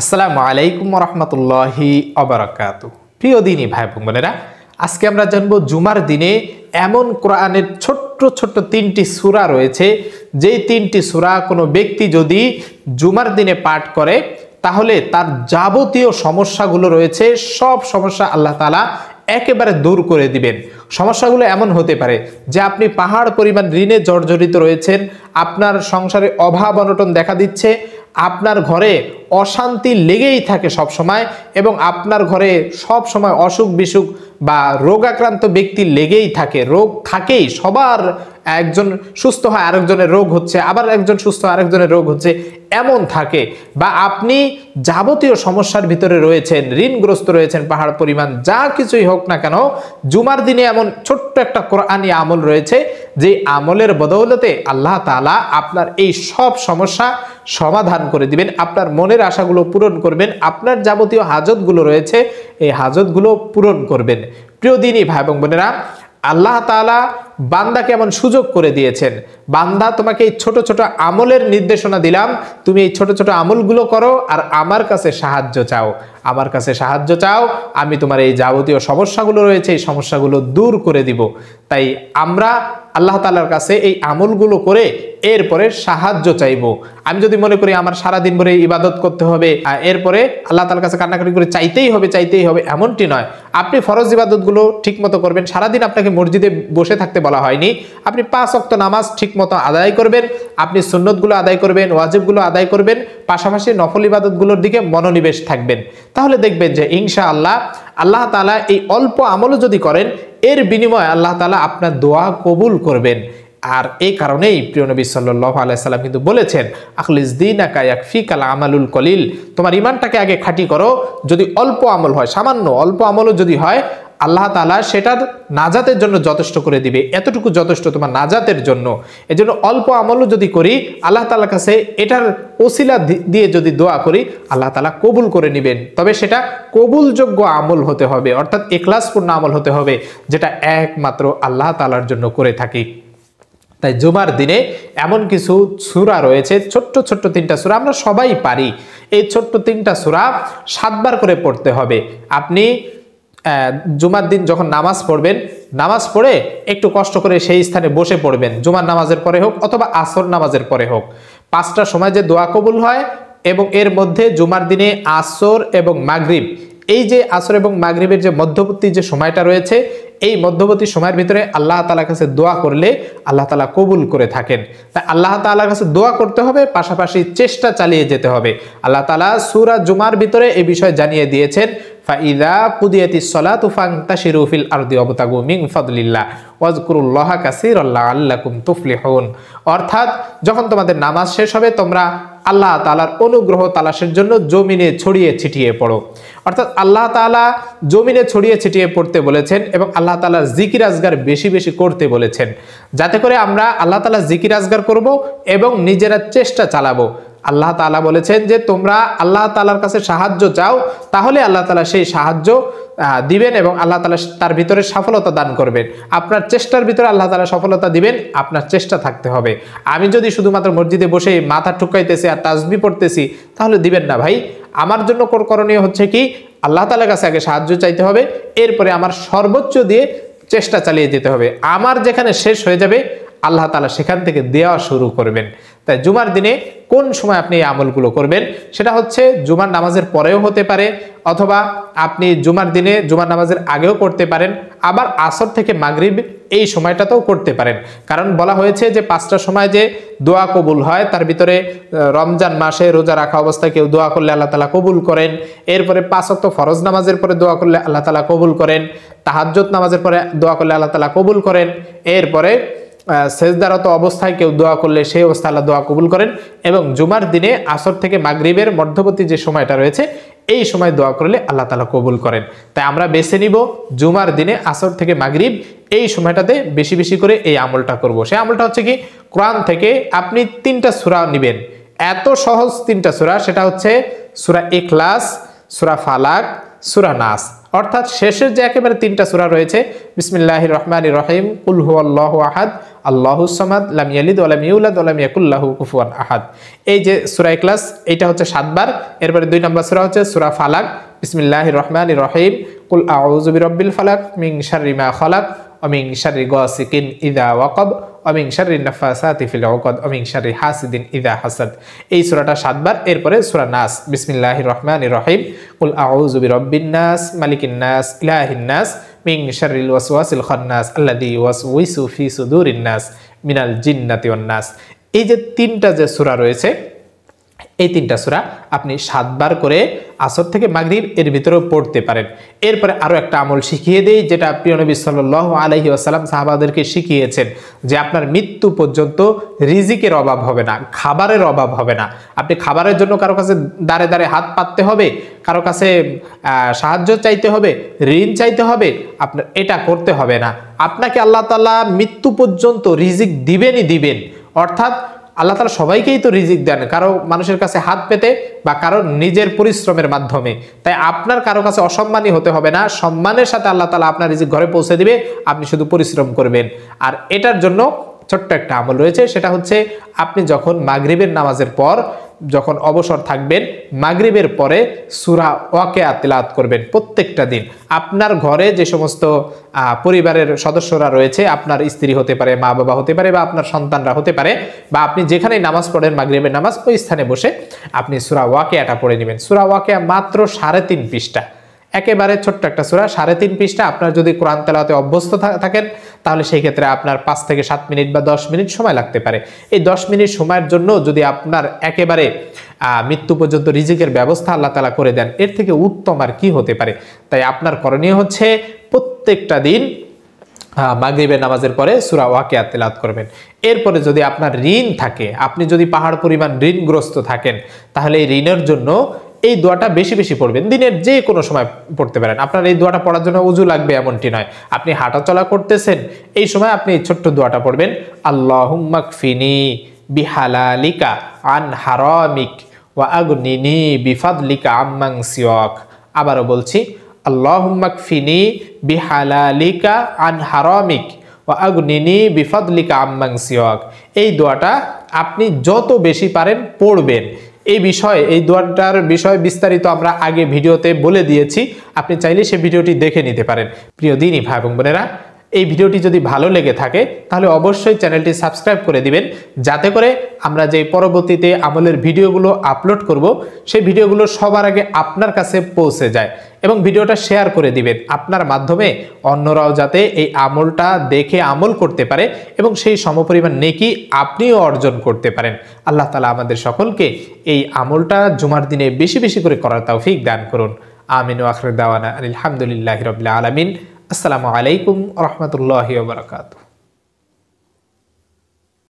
আসসালামু আলাইকুম রহমতুল্লাহি অবরাকাতু। প্রিয় দিনী ভাই বোনেরা, আজকে আমরা জানবো জুমার দিনে এমন কোরআনের ছোট্ট ছোট্ট তিনটি সূরা রয়েছে, যেই তিনটি সূরা কোনো ব্যক্তি যদি জুমার দিনে পাঠ করে তাহলে তার যাবতীয় সমস্যাগুলো রয়েছে সব সমস্যা আল্লাহ তাআলা একেবারে দূর করে দিবেন। সমস্যাগুলো এমন হতে পারে যে আপনি পাহাড় পরিমাণ ঋণে জর্জরিত রয়েছেন, আপনার সংসারে অভাব অনটন দেখা দিচ্ছে, আপনার ঘরে অশান্তি লেগেই থাকে সব সময়, এবং আপনার ঘরে সব সময় অসুখ বিসুখ বা রোগাক্রান্ত ব্যক্তি লেগেই থাকে, রোগ থাকেই সবার। একজন সুস্থ হয় আরেকজনের রোগ হচ্ছে, আবার একজন সুস্থ আরেকজনের রোগ হচ্ছে, এমন থাকে। বা আপনি যাবতীয় সমস্যার ভিতরে রয়েছেন, ঋণগ্রস্ত রয়েছেন পাহাড় পরিমাণ, যা কিছুই হোক না কেন, জুমার দিনে এমন ছোট্ট একটা কোরআনী আমল রয়েছে যে আমলের বদৌলতে আল্লাহ তাআলা আপনার এই সব সমস্যা সমাধান করে দিবেন, আপনার মনের আশাগুলো পূরণ করবেন, আপনার যাবতীয় হাজতগুলো রয়েছে এই হাজতগুলো পূরণ করবেন। প্রিয় দিনী ভাই এবং বোনেরা, আল্লাহ তাআলা বান্দাকে এমন সুযোগ করে দিয়েছেন, বান্দা তোমাকে এই ছোট ছোট আমলের নির্দেশনা দিলাম, তুমি এই ছোট ছোট আমলগুলো করো আর আমার কাছে সাহায্য চাও, আমার কাছে সাহায্য চাও, আমি তোমার এই যাবতীয় সমস্যাগুলো রয়েছে এই সমস্যাগুলো দূর করে দিব। তাই আমরা আল্লাহ তাআলার কাছে এই আমলগুলো করে এরপরে সাহায্য চাইবো। আমি যদি মনে করি আমার সারাদিন ভরে ইবাদত করতে হবে, এরপরে আল্লাহ তাআলার কাছে কান্নাকাটি করে চাইতেই হবে, এমনটি নয়। আপনি ফরজ ইবাদতগুলো ঠিক মতো করবেন, সারাদিন আপনাকে মসজিদে বসে থাকতে বলা হয়নি, আপনি 5 ওয়াক্ত নামাজ ঠিক মতো আদায় করবেন, আপনি সুন্নতগুলো আদায় করবেন, ওয়াজিবগুলো আদায় করবেন, পাশাপাশি নফল ইবাদতগুলোর দিকে মনোনিবেশ থাকবেন। তাহলে দেখবেন যে ইনশাআল্লাহ আল্লাহ তাআলা এই অল্প আমলও যদি করেন, এর বিনিময়ে আল্লাহ তাআলা আপনার দোয়া কবুল করবেন। আর এই কারণেই প্রিয় নবী সাল্লাল্লাহু আলাইহি সাল্লাম কিন্তু বলেছেন, আখলিস দীনাকা ইয়াকফিকাল আমালুল কলিল, তোমার ঈমানটাকে আগে খাঁটি করো। যদি অল্প আমল হয়, সামান্য অল্প আমলও যদি হয়, আল্লাহ তাআলা সেটার নাজাতের জন্য যথেষ্ট করে দিবে, এতটুকু যথেষ্ট তোমার নাজাতের জন্য। এজন্য অল্প আমলও যদি করি, আল্লাহ তাআলার কাছে এটার ওসিলা দিয়ে যদি দোয়া করি, আল্লাহ তাআলা কবুল করে নেবেন। তবে সেটা কবুলযোগ্য আমল হতে হবে, অর্থাৎ ইখলাসপূর্ণ আমল হতে হবে, যেটা একমাত্র আল্লাহ তাআলার জন্য করে থাকি। তাই জুমার দিনে এমন কিছু সূরা রয়েছে, ছোট্ট ছোট্ট 3টা সূরা, আমরা সবাই পারি। এই ছোট্ট 3টা সূরা 7 বার করে পড়তে হবে। আপনি জুমার দিন যখন নামাজ পড়বেন, নামাজ পড়ে একটু কষ্ট করে সেই স্থানে বসে পড়বেন, জুমার নামাজের পরে হোক অথবা আসর নামাজের পরে হোক। 5টার সময় যে দোয়া কবুল হয়, এবং এর মধ্যে জুমার দিনে আসর এবং মাগরিব, এই যে আসর এবং মাগরিবের যে মধ্যবর্তী যে সময়টা রয়েছে, এই মধ্যবর্তী সময়ের ভিতরে আল্লাহ তাআলার কাছে দোয়া করলে আল্লাহ তাআলা কবুল করে থাকেন। তাই আল্লাহ তাআলার কাছে দোয়া করতে হবে, পাশাপাশি চেষ্টা চালিয়ে যেতে হবে। আল্লাহ তাআলা সূরা জুমার ভিতরে এই বিষয় জানিয়ে দিয়েছেন, ফাইদা কুদিয়াতিস সালাতু ফান্তাশিরু ফিল আরদি ওয়াবতাগু মিন ফাদলিল্লাহ ওয়াজকুরুল্লাহা কাসীরান লাআল্লাকুম তুফলিহুন। অর্থাৎ যখন তোমাদের নামাজ শেষ হবে, তোমরা আল্লাহ তাআলার অনুগ্রহ তালাশের জন্য জমিনে ছড়িয়ে ছিটিয়ে পড়ো। অর্থাৎ আল্লাহ তাআলা জমিনে ছড়িয়ে ছিটিয়ে পড়তে বলেছেন, এবং আল্লাহ তাআলার জিকির আজগার বেশি বেশি করতে বলেছেন, যাতে করে আমরা আল্লাহ তাআলার জিকির আজগার করব এবং নিজেরা চেষ্টা চালাবো। আল্লাহ তাআলা বলেছেন যে তোমরা আল্লাহ তাআলার কাছে সাহায্য চাও, তাহলে আল্লাহ তাআলা সেই সাহায্য দিবেন এবং আল্লাহ তাআলা তার ভিতরে সফলতা দান করবেন। আপনার চেষ্টার ভিতরে আল্লাহ তাআলা সফলতা দিবেন, আপনার চেষ্টা থাকতে হবে। আমি যদি শুধুমাত্র মসজিদে বসে মাথা ঠুকাইতেছি আর তাসবিহ পড়তেছি, তাহলে দিবেন না ভাই। আমার জন্য করণীয় হচ্ছে কি, আল্লাহ তাআলার কাছে আগে সাহায্য চাইতে হবে, এরপরে আমার সর্বোচ্চ দিয়ে চেষ্টা চালিয়ে যেতে হবে। আমার যেখানে শেষ হয়ে যাবে, আল্লাহ তাআলা সেখান থেকে দেওয়া শুরু করবেন। তাই জুমার দিনে কোন সময় আপনি এই আমলগুলো করবেন, সেটা হচ্ছে জুমার নামাজের পরেও হতে পারে, অথবা আপনি জুমার দিনে জুমার নামাজের আগেও করতে পারেন, আবার আসর থেকে মাগরিব এই সময়টাতেও করতে পারেন। কারণ বলা হয়েছে যে 5টা সময় যে দোয়া কবুল হয়, তার ভিতরে রমজান মাসে রোজা রাখা অবস্থায় কেউ দোয়া করলে আল্লাহ তাআলা কবুল করেন, এরপরে 5 ওয়াক্ত ফরজ নামাজের পরে দোয়া করলে আল্লাহ তাআলা কবুল করেন, তাহাজ্জুদ নামাজের পরে দোয়া করলে আল্লাহ তাআলা কবুল করেন, এরপরে সেজদারত অবস্থায় কেউ দোয়া করলে সেই অবস্থায় আল্লাহ দোয়া কবুল করেন, এবং জুমার দিনে আসর থেকে মাগরিবের মধ্যবর্তী যে সময়টা রয়েছে, এই সময় দোয়া করলে আল্লাহ তাআলা কবুল করেন। তাই আমরা বেছে নিব জুমার দিনে আসর থেকে মাগরিব এই সময়টাতে বেশি বেশি করে এই আমলটা করব। সেই আমলটা হচ্ছে কি, কোরআন থেকে আপনি 3টা সূরা নেবেন, এত সহজ 3টা সূরা, সেটা হচ্ছে সূরা ইখলাস, সূরা ফালাক, সূরা নাস। অর্থাৎ শেষের যে একেবারে 3টা সূরা রয়েছে, বিসমিল্লাহির রহমানির রহিম, কুল হুয়াল্লাহু আহাদ, আল্লাহুস সামাদ, লাম ইয়ালিদ ওয়া লাম ইউলাদ ওয়া লাম ইয়াকুল লাহু কুফুয়ান আহাদ। এই যে সূরা ইখলাস, এটা হচ্ছে 7 বার। এরপরে 2 নম্বর সূরা হচ্ছে সূরা ফালাক, বিসমিল্লাহির রহমানির রহিম, কুল আউযু বিরাব্বিল ফালাক, মিন শাররি মা খালাক, ওয়া মিন শাররি গাসিকিন ইযা ওয়াকাব, ওয়া মিন শাররি নাফাসাতি ফিল উকাদ, ওয়া মিন শাররি হাসিদিন ইযা হাসাদ। এই সূরাটা 7 বার। এরপরে সূরা নাস, বিসমিল্লাহির রহমানির রহিম, কুল আউযু বিরাব্বিন নাস, মালিকিন নাস, ইলাহিন নাস, মিন শাররিল ওয়াসওয়াসিল খান্নাস, আল্লাযী ইউওয়াসউইসু ফি সুদুরিন নাস মিনাল জিন্নাতি ওয়ান নাস। এই যে 3টা যে সূরা রয়েছে, এই 3টা সূরা আপনি 7 বার করে আসর থেকে মাগরিব এর ভিতরেও পড়তে পারেন। এরপরে আরো একটা আমল শিখিয়ে দেই, যেটা প্রিয় নবী সাল্লাল্লাহু আলাইহি ওয়াসাল্লাম সাহাবাদেরকে শিখিয়েছেন, যে আপনার মৃত্যু পর্যন্ত রিজিকের অভাব হবে না, খাবারের অভাব হবে না। আপনি খাবারের জন্য কারো কাছে দাঁড়ে দাঁড়ে হাত পাততে হবে, কারো কাছে সাহায্য চাইতে হবে, ঋণ চাইতে হবে, আপনার এটা করতে হবে না। আপনাকে আল্লাহ তাআলা মৃত্যু পর্যন্ত রিজিক দিবেনই দিবেন। অর্থাৎ আল্লাহ তাআলা সবাইকেই তো রিজিক দেন, কারো মানুষের কাছে হাত পেতে বা কারো নিজের পরিশ্রমের মাধ্যমে। তাই আপনার কারো কাছে অসম্মানী হতে হবে না, সম্মানের সাথে আল্লাহ তাআলা আপনার রিজিক ঘরে পৌঁছে দিবে, আপনি শুধু পরিশ্রম করবেন। আর এটার জন্য ছোট্ট একটা আমল রয়েছে, সেটা হচ্ছে আপনি যখন মাগরিবের নামাজের পর যখন অবসর থাকবেন, মাগরিবের পরে সূরা ওয়াকিয়া তিলাওয়াত করবেন প্রত্যেকটা দিন। আপনার ঘরে যে সমস্ত পরিবারের সদস্যরা রয়েছে, আপনার স্ত্রী হতে পারে, মা বাবা হতে পারে, বা আপনার সন্তানরা হতে পারে, বা আপনি যেখানেই নামাজ পড়েন মাগরিবের নামাজ, ওই স্থানে বসে আপনি সূরা ওয়াকিয়াটা পড়ে নেবেন। সূরা ওয়াকিয়া মাত্র 3.5 পৃষ্ঠা, একেবারে ছোট্ট একটা সূরা, 3.5 পৃষ্ঠা। আপনার যদি কোরআন তেলাওয়াতে অভ্যস্ত থাকেন, তাহলে সেই ক্ষেত্রে আপনার 5 থেকে 7 মিনিট বা 10 মিনিট সময় লাগতে পারে। এই 10 মিনিট সময়ের জন্য যদি আপনার একেবারে মৃত্যু পর্যন্ত রিজিকের ব্যবস্থা আল্লাহ তাআলা করে দেন, এর থেকে উত্তম আর কি হতে পারে। তাই আপনার করণীয় হচ্ছে প্রত্যেকটা দিন মাগরিবের নামাজের পরে সূরা ওয়াকিয়া তিলাওয়াত করবেন। এরপরে যদি আপনার ঋণ থাকে, আপনি যদি পাহাড় পরিমাণ ঋণগ্রস্ত থাকেন, তাহলে এই ঋণের জন্য এই দোয়াটা বেশি বেশি পড়বেন। দিনের যে কোনো সময় পড়তে পারেন। আপনার এই দোয়াটা পড়ার জন্য ওযু লাগবে এমনটি নয়, আপনি হাঁটাচলা করতেছেন, এই সময় আপনি এই ছোট্ট দোয়াটা পড়বেন, আল্লাহুম্মা কফিনি বিহালালিকা আন হারামিক ওয়া আগনিনি বিফাদলিকা আম্মান সিওয়াক। আবারও বলছি, আল্লাহুম্মা কফিনি বিহালালিকা আন হারামিক ওয়া আগনিনি বিফাদলিকা আম্মান সিওয়াক। এই দোয়াটা আপনি যত বেশি পারেন পড়বেন। এই দোয়াটার বিষয়ে বিস্তারিত আমরা আগে ভিডিওতে বলে দিয়েছি, আপনি চাইলে সেই ভিডিওটি দেখে নিতে পারেন। প্রিয় দিনী ভাই এবং বোনেরা, এই ভিডিওটি যদি ভালো লেগে থাকে তাহলে অবশ্যই চ্যানেলটি সাবস্ক্রাইব করে দিবেন, যাতে করে আমরা যে পরবর্তীতে আমলের ভিডিওগুলো আপলোড করব, সেই ভিডিওগুলো সবার আগে আপনার কাছে পৌঁছে যায়। এবং ভিডিওটা শেয়ার করে দিবেন, আপনার মাধ্যমে অন্যরাও যাতে এই আমলটা দেখে আমল করতে পারে এবং সেই সমপরিমাণ নেকি আপনিও অর্জন করতে পারেন। আল্লাহ তাআলা আমাদের সকলকে এই আমলটা জুমার দিনে বেশি বেশি করে করার তৌফিক দান করুন। আমিন ওয়া আখিরু দাওয়ানা আলহামদুলিল্লাহি রাব্বিল আলামিন। আসসালামু আলাইকুম ওয়া রাহমাতুল্লাহি ওয়া বারাকাতুহু।